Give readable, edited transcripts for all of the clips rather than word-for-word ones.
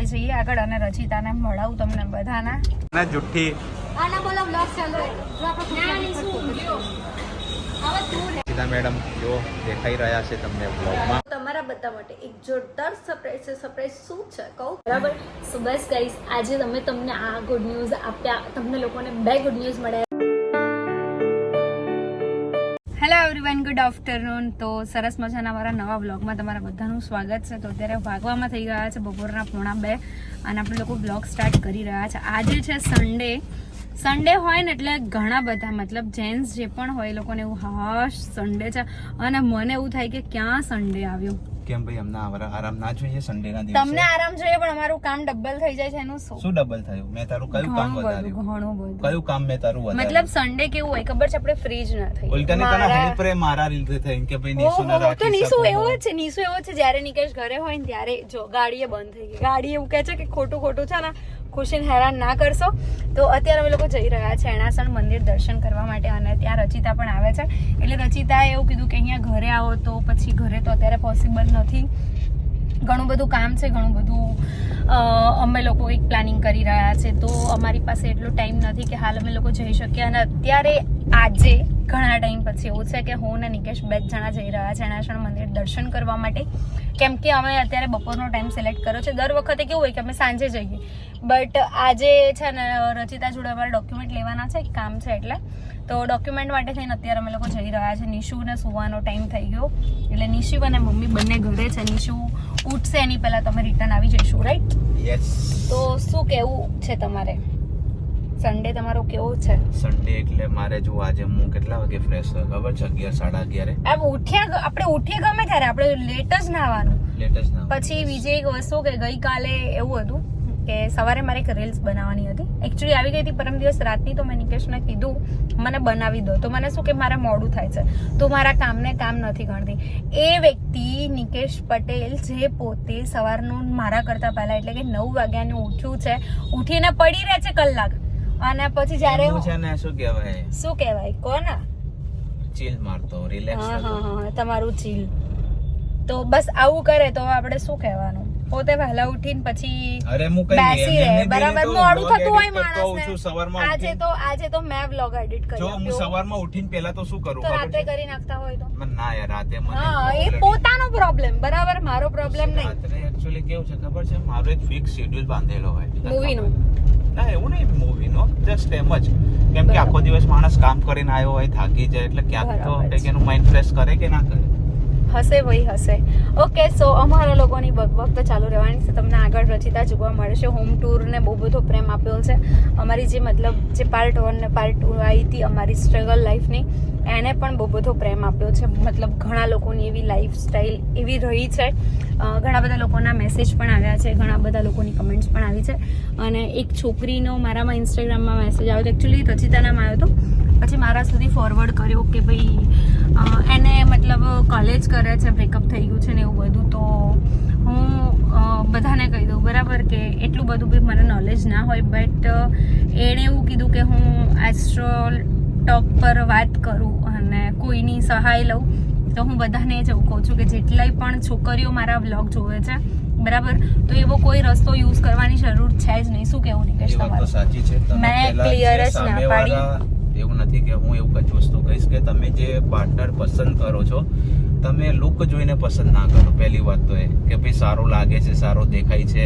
આપણે જઈએ આગળ અને રચિતાને મળાવું તમને બધાના ના જુઠ્ઠી આના બોલો બ્લોગ ચાલુ જો આપણે રચિતા મેડમ જો દેખાઈ રહ્યા છે તમને બ્લોગમાં. તમારા બધા માટે એક જોરદાર સરપ્રાઈઝ છે. સરપ્રાઈઝ શું છે કહું? બરાબર. સો બસ ગાઈઝ, આજે તમને આ ગુડ ન્યૂઝ આપ્યા. તમને લોકોને 2 ગુડ ન્યૂઝ મળ્યા. Hello everyone, good afternoon. તો સરસ મજાના મારા નવા બ્લોગમાં તમારા બધાનું સ્વાગત છે. તો અત્યારે ભાગવામાં થઈ ગયા છે બપોરના 1:45 અને આપણે લોકો બ્લોગ સ્ટાર્ટ કરી રહ્યા છે. આજે છે સન્ડે હોય ને એટલે ઘણા બધા મતલબ જેન્ટ્સ જે પણ હોય એ લોકોને એવું હાશ સન્ડે છે અને મને એવું થાય કે ક્યાં સન્ડે આવ્યો. કેમ ભાઈ અમને આરામ ના જોઈએ સન્ડે ના દિવસે? તમને આરામ જોઈએ પણ અમારું કામ ડબલ થઈ જાય છે. એનું શું ડબલ થયું? મેં તારું કયું કામ વધાર્યું? ઘણું બધું. કયું કામ મેં તારું વધાર્યું? મતલબ સન્ડે કેવું હોય ખબર છે, આપણે ફ્રી જ ના થઈ. ઉલટાને તને હેલ્પ રે મારા રીતે થઈ કે ભાઈ નીસુ ના રાખી તો નીસુ એવો છે જ્યારે નિકેશ ઘરે હોય ને ત્યારે જો ગાડીએ બંધ થઈ ગઈ. ગાડી એવું કહે છે કે ખોટું છે ને ખુશીને હેરાન ના કરશો. તો અત્યારે અમે લોકો જઈ રહ્યા છે એણાસણ મંદિર દર્શન કરવા માટે અને ત્યાં રચિતા પણ આવે છે. એટલે રચિતાએ એવું કીધું કે અહીંયા ઘરે આવો તો પછી ઘરે તો અત્યારે પોસિબલ નથી. ઘણું બધું કામ છે, ઘણું બધું અમે લોકો એક પ્લાનિંગ કરી રહ્યા છે. તો અમારી પાસે એટલો ટાઈમ નથી કે હાલ અમે લોકો જઈ શકીએ. અને અત્યારે આજે ઘણા ટાઈમ પછી એવું છે કે હું અને નિકેશ 2 જણા જઈ રહ્યા છે એણાસણ મંદિર દર્શન કરવા માટે. કેમ કે અમે અત્યારે બપોરનો ટાઈમ સિલેક્ટ કર્યો છે. દર વખતે કેવું હોય કે અમે સાંજે જઈએ, બટ આજે છે ને રચિતા જોડે અમારે ડોક્યુમેન્ટ લેવાના છે, એક કામ છે એટલે. તો ડોક્યુમેન્ટ માટે થઈને અત્યારે અમે લોકો જઈ રહ્યા છે. નિશુને સુવાનો ટાઈમ થઈ ગયો એટલે નિશુ અને મમ્મી બંને ઘરે છે. નિશુ ઉઠશે એની પહેલા તમે રિટર્ન આવી જઈશું, રાઈટ? યસ. તો શું કેવું છે તમારે? સન્ડે તમારો કેવો છે? સન્ડે એટલે મારે જો આજે હું કેટલા વાગે ફ્રેશ થયો ખબર છે? 11:30. આપણે ઉઠીએ ગમે ત્યારે, આપણે લેટ જ ના આવવાનું. પછી બીજી એક વસ્તુ કે ગઈકાલે એવું હતું કે સવારે મારે એક રીલ્સ બનાવવાની હતી. એકચ્યુઅલી આવી ગઈ હતી પરમ દિવસ રાતની. તો મેં નિકેશને કીધું મને બનાવી દો. તો મને શું કે મારે મોડું થાય છે તો મારા કામને કામ નથી ગણતી. એ વ્યક્તિ નિકેશ પટેલ જે પોતે સવારનું મારા કરતા પહેલા એટલે કે 9 વાગ્યાનું ઉઠ્યું છે, ઉઠીને પડી રહે છે કલાક અને પછી જ્યારે શું કહેવાય કોના ચીલ મારતો રિલેક્સ. હા તમારું ચીલ. તો બસ આવું કરે તો આપણે શું કહેવાનું? પોતે વહેલા ઉઠીને પછી બેસી રહે. બરાબર મોડું થતું હોય માણસને. આજે તો મેં વ્લોગ એડિટ કર્યો. જો હું સવારમાં ઉઠીને પહેલા તો શું કરું? તો રાતે કરી નાખતા હોય તો ના યાર, રાતે મને હા એ પોતાનો પ્રોબ્લેમ, બરાબર, મારો પ્રોબ્લેમ નહીં. રાત્રે એક્ચ્યુઅલી કેવું છે ખબર છે, મારો એક ફિક્સ શેડ્યુલ બાંધેલો હોય મૂવીનો. ના એવું નહીં મૂવીનો, જસ્ટ એમ જ. કેમ કે આખો દિવસ માણસ કામ કરીને આવ્યો હોય, થાકી જાય એટલે ક્યાંક તો કંઈક એનું માઇન્ડ ફ્રેશ કરે કે ના કરે. હશે ભાઈ હશે. ઓકે, સો અમારા લોકોની બકબક તો ચાલુ રહેવાની છે. તમને આગળ રચિતા જોવા મળશે. હોમ ટૂર ને બહુ બધો પ્રેમ આપ્યો છે. અમારી જે મતલબ જે પાર્ટ 1 ને પાર્ટ 2 આવી હતી અમારી સ્ટ્રગલ લાઈફની, એને પણ બહુ બધો પ્રેમ આપ્યો છે. મતલબ ઘણા લોકોની એવી લાઈફસ્ટાઈલ એવી રહી છે. ઘણા બધા લોકોના મેસેજ પણ આવ્યા છે, ઘણા બધા લોકોની કમેન્ટ્સ પણ આવી છે. અને એક છોકરીનો મારામાં ઇન્સ્ટાગ્રામમાં મેસેજ આવ્યો હતો. એકચ્યુઅલી રચિતાનામાં આવ્યો હતો, પછી મારા સુધી ફોરવર્ડ કર્યો કે ભાઈ એને મતલબ કોલેજ કરે છે, બ્રેકઅપ થઈ ગયું છે ને એવું બધું. તો હું બધાને કહી દઉં બરાબર કે એટલું બધું બી મને નોલેજ ના હોય, બટ એણે એવું કીધું કે હું એસ્ટ્રોલ ટોક પર વાત કરું અને કોઈની સહાય લઉં. તો હું બધાને જ એવું કહું છું કે જેટલાય પણ છોકરીઓ મારા વ્લોગ જોવે છે બરાબર, તો એવો કોઈ રસ્તો યુઝ કરવાની જરૂર છે જ નહીં. શું કેવું નિકેશ તમારું? સાચી છે. મેં ક્લિયર જ ના પાડી. એવું નથી કે હું એવું કઈ વસ્તુ કહીશ કે તમે જે પાર્ટનર પસંદ કરો છો તમે લુક જોઈને પસંદ ના કરો. પહેલી વાત તો એ કે ભાઈ સારો લાગે છે, સારો દેખાય છે.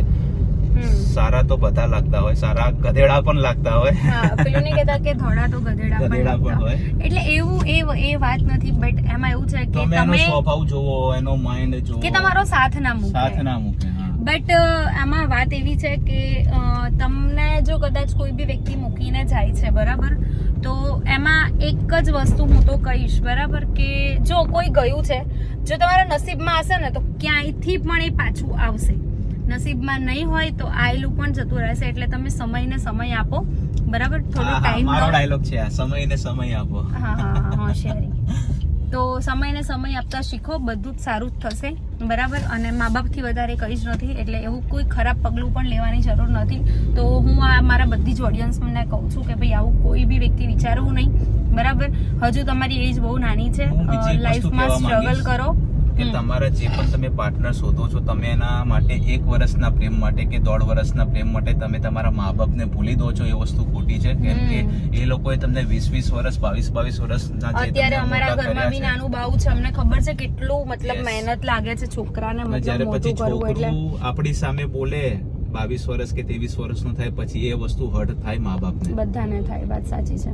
સારા તો બધા લાગતા હોય, સારા ગધેડા પણ લાગતા હોય. હા, પેલું નહીં કહેતા કે ધોળા તો ગધેડા પણ હોય. એટલે એવું એ વાત નથી, બટ એમાં એવું છે કે તમે સ્વભાવ જોવો, એનો માઇન્ડ જોવો, કે તમારો સાથ ના મૂકે. બટ આમાં વાત એવી છે કે તમને જો કદાચ કોઈ બી વ્યક્તિ મૂકીને જાય છે બરાબર, તો એમાં એક જ વસ્તુ હું તો કહીશ બરાબર કે જો કોઈ ગયું છે, જો તમારા નસીબમાં હશે ને તો ક્યાંયથી પણ એ પાછું આવશે. નસીબમાં નહીં હોય તો આયેલું પણ જતું રહેશે. એટલે તમે સમયને સમય આપો બરાબર. થોડો ટાઈમ, મારો ડાયલોગ છે આ, સમયને સમય આપો. હા હોશિયારી. તો સમયને સમય આપતા શીખો, બધું જ સારું જ થશે બરાબર. અને મા બાપથી વધારે કંઈ જ નથી, એટલે એવું કોઈ ખરાબ પગલું પણ લેવાની જરૂર નથી. તો હું આ મારા બધી જ ઓડિયન્સને કહું છું કે ભાઈ આવું કોઈ બી વ્યક્તિ વિચારવું નહીં બરાબર. હજુ તમારી એજ બહુ નાની છે, લાઈફમાં સ્ટ્રગલ કરો કે તમારા જે પણ તમે પાર્ટનર શોધો છો, તમે એના માટે 1 વર્ષના પ્રેમ માટે કે 1.5 વર્ષના પ્રેમ માટે તમે તમારા મા બાપને ભૂલી દો છો, એ વસ્તુ ખોટી છે. કેમ કે એ લોકોએ તમને 20 વર્ષ 22 વર્ષના જે અત્યારે તમને અમારા મોટા ઘરમાં બી કર્યા નાનું બાવું છે, અમને ખબર છે કેટલું મતલબ મહેનત લાગે છે છોકરાને છે, મતલબ જ્યારે પછી મોટું કરવું. એટલે છોકરું આપણી સામે બોલે 22 વર્ષ કે 23 વર્ષનું થાય પછી એ વસ્તુ હર્ટ થાય મા બાપને. બધાને થાય, વાત સાચી છે.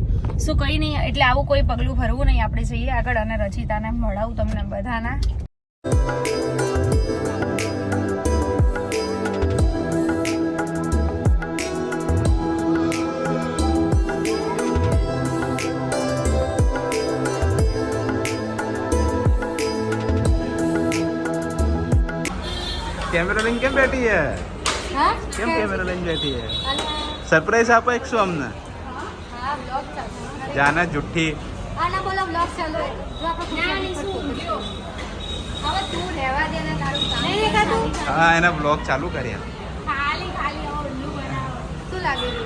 શું કઈ નહીં, એટલે આવું કોઈ પગલું ભરવું નહીં. આપણે જઈએ આગળ અને રચિતાને મળાવું તમને બધાના. કેમેરા લઈને કેમ બેઠી હે? હા કેમ કેમેરા લઈને બેઠી હે? સરપ્રાઈઝ આપો એક શું અમને? હા બ્લોગ ચાલુ. જાના જુઠ્ઠી. આના બોલો બ્લોગ ચાલુ હે. જો આપણે શું હવે તું રહેવા દે ને તારું કામ. નહીં દેખાતું? હા, એના બ્લોગ ચાલુ કર્યા. ખાલી ખાલી ઉલ્લુ બનાવો. શું લાગે છે?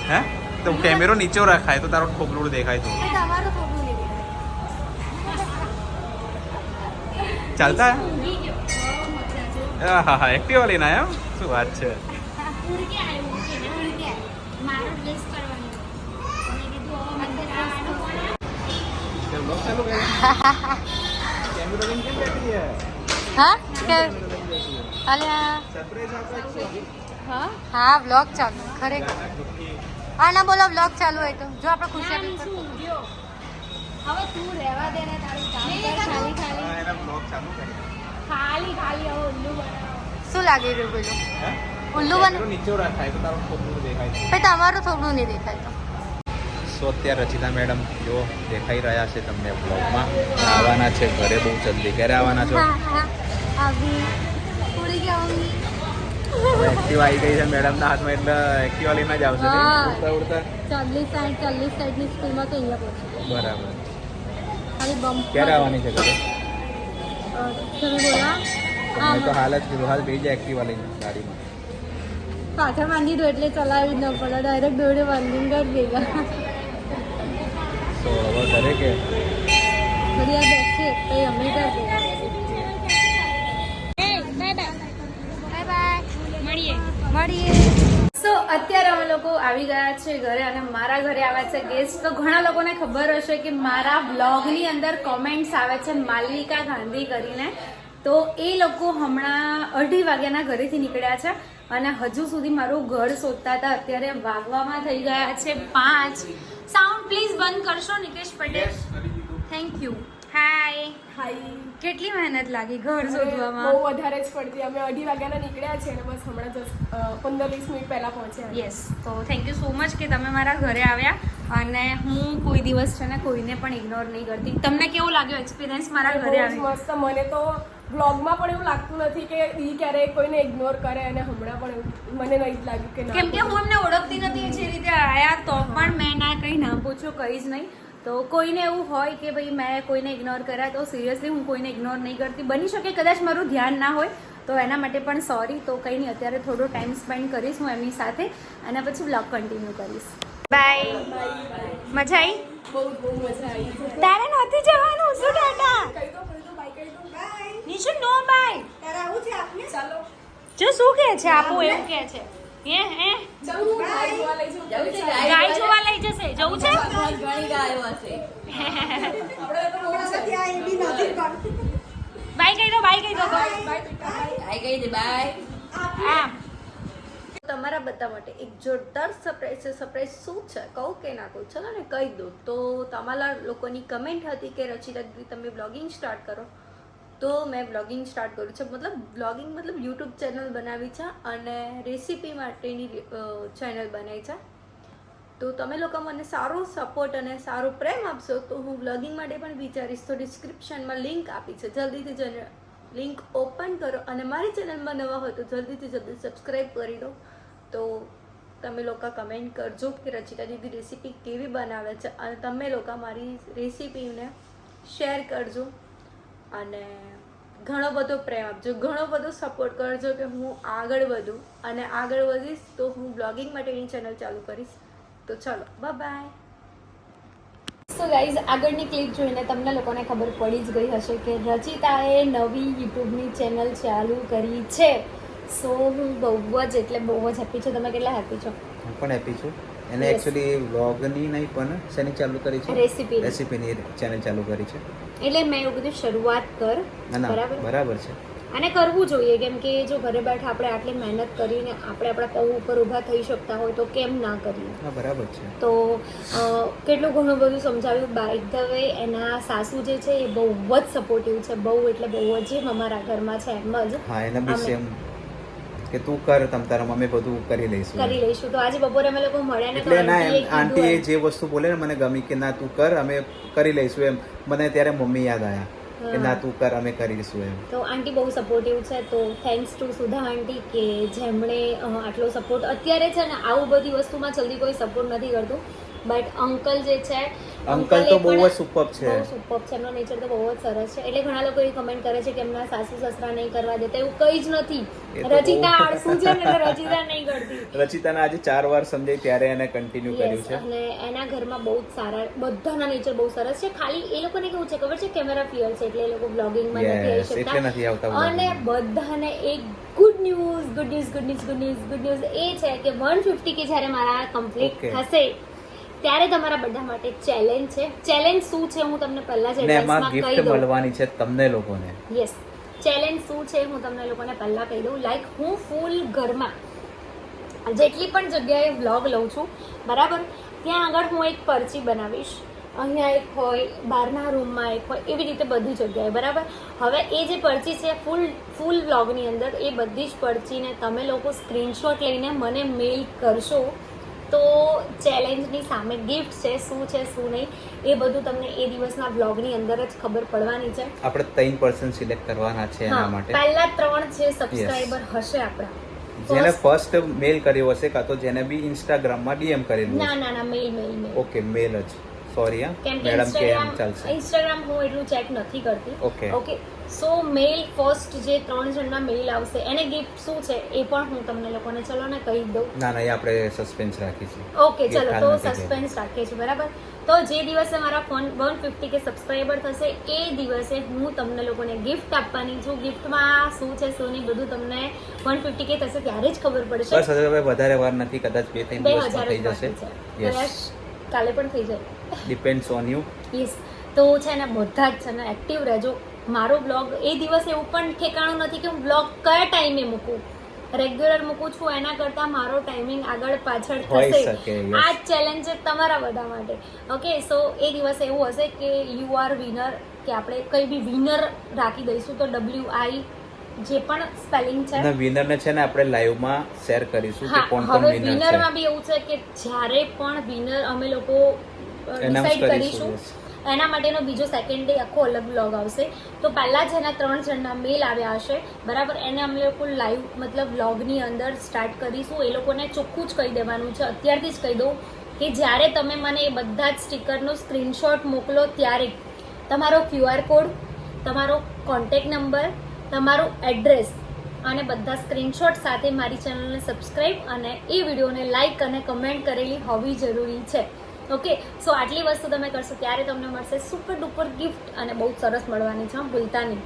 હે? તો કેમેરો નીચે રખાય તો તારો ખોબલું દેખાય તો. તમારું થોડું નહીં દેખાય. ચાલતા હે? ઊંઘી ગયો. બહુ મજા છે. હા હા, એક્ટિવા લઈને આવ્યા એમ? શું વાત છે? ઉડકે આવ્યું છે ને ઉડકે. મારો ડ્રેસ કરવાનો. અને કીધું હવે અંદર આવવાનું કોણ? બ્લોગ ચાલુ કર્યા. કેમેરો લઈને કેમ બેઠી હે? હા કે કેમેરો લઈને બેઠી હે? અલ્યા સરપ્રાઈઝ આપો એક શું? હા હા બ્લોગ ચાલુ ખરેખર. જાના જુઠ્ઠી. આના બોલો બ્લોગ ચાલુ હોય તો જો આપણે ખુશી હવે તું રહેવા દે ને તારું કામ કર. ખાલી ખાલી હા, એના બ્લોગ ચાલુ કર્યા. ખાલી ખાલી હવે ઉલ્લુ બનાવો. શું લાગી રહ્યું પેલું? હે? ઉલ્લુ કેમેરો નીચે રખાય તો તારો ખોબલું દેખાય તો. ભાઈ તમારું થોડું નહીં દેખાય. સો અત્યારે રચિતા મેડમ જો દેખાઈ રહ્યા છે તમને બ્લોગમાં. આવવાના છે ઘરે બહુ જલ્દી. ક્યારે આવવાના છો? અભી પૂરી કે આઉંગી. હવે એક્ટિવા આવી ગઈ છે મેડમના હાથમાં એટલે એક્ટિવા લઈને જ આવશે નહીં? હા. ઉડતા ઉડતા. 40 સાઈડની સ્કૂલમાં તો અહીંયા પહોંચી. બરાબર. ખાલી બમ્પ ક્યારે આવવાની છે ઘરે? તમે બોલા મેં તો હાલ જ કીધું, હાલ બેસી જાય એક્ટિવા લઈને ગાડીમાં. પાછા બાંધી દો એટલે ચલાવી જ ન પડે. ડાયરેક્ટ દોડે બાંધીને ઘર ભેગા. તો હવે ઘરે કે થોડી વાર બેસીએ તો અમે ઘર ભેગા. મળીએ. સો અત્યારે અમે લોકો આવી ગયા છે ઘરે અને મારા ઘરે આવ્યા છે ગેસ્ટ. તો ઘણા લોકોને ખબર હશે કે મારા બ્લોગની અંદર કોમેન્ટ્સ આવે છે માલવિકા ગાંધી કરીને. તો એ લોકો હમણાં 2:30 વાગ્યાના ઘરેથી નીકળ્યા છે અને હજુ સુધી મારું ઘર શોધતા હતા. અત્યારે વાગવામાં થઈ ગયા છે 5. સાઉન્ડ પ્લીઝ બંધ કરશો Nikesh Patel. Thank you. Hi. કેટલી મહેનત લાગી ઘર શોધવામાં? બહુ વધારે જ પડતી. અમે 2:30 વાગ્યાના નીકળ્યા છે અને બસ હમણાં જસ્ટ 15-20 મિનિટ પહેલા પહોંચ્યા. યસ. તો થેન્ક યુ સો મચ કે તમે મારા ઘરે આવ્યા. અને હું કોઈ દિવસ છે ને કોઈને પણ ઇગ્નોર નહીં કરતી. તમને કેવો લાગ્યો એક્સપિરિયન્સ મારા ઘરે બહુ જ આવી? મસ્ત. મને તો બ્લોગમાં પણ એવું લાગતું નથી કે ઈ ક્યારેય કોઈને ઇગ્નોર કરે અને હમણાં પણ એવું મને નહીં જ લાગ્યું કે ના. કેમ કે હું એમને ઓળખતી નથી જે રીતે આયા તો પણ મેં ના કંઈ ના પૂછ્યું, કંઈ જ નહીં. તો કોઈને એવું હોય કે ભાઈ મેં કોઈને ઇગ્નોર કર્યા તો સિરિયસલી હું કોઈને ઇગ્નોર નહીં કરતી. બની શકે કદાચ મારું ધ્યાન ના હોય તો એના માટે પણ સોરી. તો કંઈ નહીં, અત્યારે થોડો ટાઈમ સ્પેન્ડ કરીશ હું એમની સાથે અને પછી બ્લોગ કન્ટિન્યુ કરીશ. બાય. મજા આવી? બહુ મજા આવી. તારે નથી જવાનું શું ટાટા? કહી દો બાય કહી દો. બાય. નિશુ નો બાય. તારે આવું છે આપને? ચાલો જો શું કહે છે આપો એવું કહે છે. હે જવું ગાય જોવા લઈ જાઉં. ગાય જોવા લઈ જશે. જવું છે? ઘણી ગાયો હશે. આપણે તો બહુ છે ત્યાં એવી નથી કરતી. બાય કહી દો, બાય કહી દો. બાય બેટા બાય. આમ તમારા બધા માટે એક જોરદાર સરપ્રાઈઝ છે. સરપ્રાઈઝ શું છે કહું કે ના કહું? ચલો ને કહી દઉં. તો તમારા લોકોની કમેન્ટ હતી કે રચિતા દીદી તમે બ્લોગિંગ સ્ટાર્ટ કરો. તો મેં બ્લોગિંગ સ્ટાર્ટ કર્યું છે. બ્લોગિંગ મતલબ યુટ્યુબ ચેનલ બનાવી છે અને રેસીપી માટેની ચેનલ બનાવી છે. તો તમે લોકો મને સારો સપોર્ટ અને સારો પ્રેમ આપશો તો હું બ્લોગિંગ માટે પણ વિચારીશ. તો ડિસ્ક્રિપ્શનમાં લિંક આપી છે, જલ્દીથી જઈને લિંક ઓપન કરો અને મારી ચેનલમાં નવા હોય તો જલ્દી સબસ્ક્રાઈબ કરી દો. તો તમે લોકો કમેન્ટ કરજો કે રચિતા દીદી રેસીપી કેવી બનાવે છે અને તમે લોકો મારી રેસીપીને શેર કરજો અને ઘણો બધો પ્રેમ આપજો, ઘણો બધો સપોર્ટ કરજો કે હું આગળ વધું અને આગળ વધીશ તો હું બ્લોગિંગ માટેની ચેનલ ચાલુ કરીશ. તો ચલો બાય. સો ગાઈઝ આગળની ક્લિપ જોઈને તમને લોકોને ખબર પડી જ ગઈ હશે કે રચિતાએ નવી યુટ્યુબની ચેનલ ચાલુ કરી છે. સો હું બહુ જ હેપી છું. તમે કેટલા હેપી છો? હું પણ હેપી છું. એને Yes. એકચ્યુઅલી વ્લોગની નહીં પણ શેની ચાલુ કરી છે? રેસીપીની ચેનલ ચાલુ કરી છે. એટલે મેં એવું બધું શરૂઆત કર ના બરાબર છે. અને કરવું જોઈએ, કેમ કે જો ઘરે બેઠા આપણે આટલી મહેનત કરીને આપણે આપણા પગ ઉપર ઊભા થઈ શકતા હોય તો કેમ ના કરીએ. હા બરાબર છે. તો કેટલું ઘણું બધું સમજાવ્યું. બાય ધ વે એના સાસુ જે છે એ બહુ જ સપોર્ટિવ છે, બહુ એટલે બહુ જ, જેમ અમારા ઘરમાં છે એમ જ. હા એને બી સેમ કે તું કર, તમ તારા મમ્મી બધું કરી લઈશું. તો આજે બપોરે અમે લોકો મળ્યા ને તો એટલે ના આંટીએ એમ આંટીએ કીધું જે વસ્તુ બોલે ને મને ગમી કે ના તું કર, અમે કરી લઈશું એમ. મને ત્યારે મમ્મી યાદ આવ્યા કે ના તું કર, અમે કરીશું એમ. તો આંટી બહુ સપોર્ટિવ છે. તો થેન્ક્સ ટુ સુધા આંટી કે જેમણે આટલો સપોર્ટ. અત્યારે છે ને આવું બધી વસ્તુમાં જલ્દી કોઈ સપોર્ટ નથી કરતું, બટ અંકલ જે છે અંકલ તો બહુ જ સુપર છે. બહુ સુપર છે. એમનો નેચર તો બહુ જ સરસ છે. એટલે ઘણા લોકો એ કમેન્ટ કરે છે કે એમના સાસુ સસરા નહીં કરવા દેતા. એવું કંઈ જ નથી. એ તો રચિતા બહુ- આળસુ છે ને એટલે રચિતા નહીં કરતી. રચિતાને આજે 4 વાર સમજાઈ ત્યારે એને કન્ટિન્યુ કર્યું Yes, છે. અને એના ઘરમાં બહુ જ સારા, બધાના નેચર બહુ સરસ છે. ખાલી એ લોકોને કેવું છે ખબર છે, કેમેરા ફિયર છે એટલે એ લોકો બ્લોગિંગમાં નથી આવી Yes, એટલે શકતા. નથી આવતા અને vlogging. બધાને એક ગુડ ન્યૂઝ એ છે કે 150 કે જ્યારે મારા કમ્પ્લીટ Okay. થશે ત્યારે તમારા બધા માટે ચેલેન્જ છે. ચેલેન્જ શું છે હું તમને પહેલા જ ને એમાં એડવાન્સમાં કહી ગિફ્ટ દઉં. મળવાની છે તમને લોકોને. યસ, ચેલેન્જ શું છે હું તમને લોકોને પહેલા કહી દઉં. લાઈક હું ફૂલ ઘરમાં જેટલી પણ જગ્યાએ વ્લોગ લઉં છું બરાબર, ત્યાં આગળ હું એક પરચી બનાવીશ. અહીંયા એક હોય, બહારના રૂમમાં એક હોય, એવી રીતે બધી જગ્યાએ બરાબર. હવે એ જે પરચી છે ફૂલ વ્લોગની અંદર એ બધી જ પરચીને તમે લોકો સ્ક્રીનશોટ લઈને મને મેલ કરશો તો ચેલેન્જની સામે ગિફ્ટ છે, શું છે શું નહીં એ બધું તમને એ દિવસના વ્લોગની અંદર જ ખબર પડવાની છે. આપણે 3% સિલેક્ટ કરવાના છે એના હા, માટે. પહેલા 3 જે સબસ્ક્રાઇબર હશે આપણા, જેને ફર્સ્ટ મેલ કર્યો હશે કાં તો જેને બી ઇન્સ્ટાગ્રામમાં ડીએમ કરેલું ના હશે. ના ના મેલ. ઓકે મેલ જ, સોરી હા કેમ કે મેડમ કે એમ ચાલશે. ઇન્સ્ટાગ્રામ હું એટલું ચેક નથી કરતી. Okay. ઓકે, સો મેલ ફર્સ્ટ જે 3 જણના મેલ આવશે એને ગિફ્ટ શું છે એ પણ હું તમને લોકોને ચલો ને કહી દઉં. ના એ આપણે સસ્પેન્સ રાખીશું. ઓકે એ ચલો, ખ્યાલ તો નથી સસ્પેન્સ રાખીએ છીએ બરાબર. તો જે દિવસે મારા ફોન 150 કે સબસ્ક્રાઈબર થશે એ દિવસે હું તમને લોકોને ગિફ્ટ આપવાની છું. ગિફ્ટમાં શું છે શું નહીં બધું તમને 150 કે થશે ત્યારે જ ખબર પડશે. બસ હવે વધારે વાર નથી, કદાચ 2-3 દિવસમાં 2000 થઈ જ જશે. બાકી છે. યસ, કદાચ કાલે પણ થઈ જાય. Depends on you. યસ, તો છે ને બધા જ છે ને એક્ટિવ રહેજો. મારો બ્લોગ એ દિવસે એવું પણ ઠેકાણું નથી કે હું બ્લોગ કયા ટાઈમે મૂકું. રેગ્યુલર મૂકું છું એના કરતાં મારો ટાઈમિંગ આગળ પાછળ હોઈ થશે. શકે, yes. આ ચેલેન્જ છે તમારા બધા માટે. ઓકે, સો એ દિવસે એવું હશે કે યુ આર વિનર, કે આપણે કંઈ બી વિનર રાખી દઈશું તો WI જે પણ સ્પેલિંગ છે. અને વિનરને છે ને આપણે લાઈવમાં શેર કરીશું કે હા, કોણ કોણ હવે વિનર છે. વિનરમાં બી એવું છે કે જ્યારે પણ વિનર અમે લોકો Announce ડિસાઈડ કરીશું, કરીશું yes. એના માટેનો બીજો સેકન્ડ ડે આખો અલગ બ્લોગ આવશે. તો પહેલાં જેના 3 જણના મેલ આવ્યા હશે બરાબર, એને અમે લોકો લાઈવ મતલબ વ્લોગની અંદર સ્ટાર્ટ કરીશું. એ લોકોને ચોખ્ખું જ કહી દેવાનું છે, અત્યારથી જ કહી દઉં કે જ્યારે તમે મને એ બધા જ સ્ટીકરનો સ્ક્રીનશોટ મોકલો ત્યારે તમારો QR કોડ, તમારો કોન્ટેક્ટ નંબર, તમારું એડ્રેસ અને બધા સ્ક્રીનશોટ સાથે મારી ચેનલને સબસ્ક્રાઈબ અને એ વિડીયોને લાઈક અને કમેન્ટ કરેલી હોવી જરૂરી છે. ઓકે, સો આટલી વસ્તુ તમે કરશો ત્યારે તમને મળશે સુપર ડુપર ગિફ્ટ અને બહુ સરસ મળવાની છે, ભૂલતા નહીં.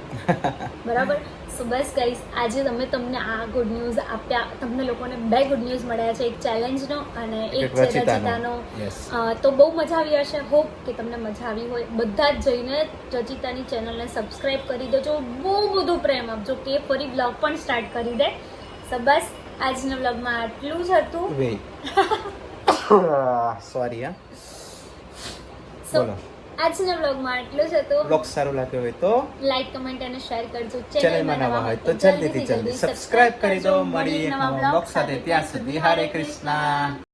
બરાબર. સો બસ ગાઈસ, આજે તમને આ ગુડ ન્યૂઝ આપ્યા. તમને લોકોને 2 ગુડ ન્યૂઝ મળ્યા છે, એક ચેલેન્જનો અને એક છે રચિતાનો. Yes. તો બહુ મજા આવી હશે. હોપ કે તમને મજા આવી હોય. બધા જ જઈને રચિતાની ચેનલને સબસ્ક્રાઈબ કરી દેજો, બહુ બધું પ્રેમ આપજો કે ફરી બ્લોગ પણ સ્ટાર્ટ કરી દે. સો બસ આજના બ્લોગમાં આટલું જ હતું. સોરી હા સો બોલો. આજના બ્લોગમાં આટલું જ હતું. બ્લોગ સારું લાગ્યો હોય તો લાઈક, કમેન્ટ અને શેર કરજો. ચેનલમાં નવા હોય તો જલ્દીથી જલ્દી સબસ્ક્રાઇબ કરી દો. મળીએ એક નવા બ્લોગ સાથે. ત્યાં સુધી હરે કૃષ્ણ.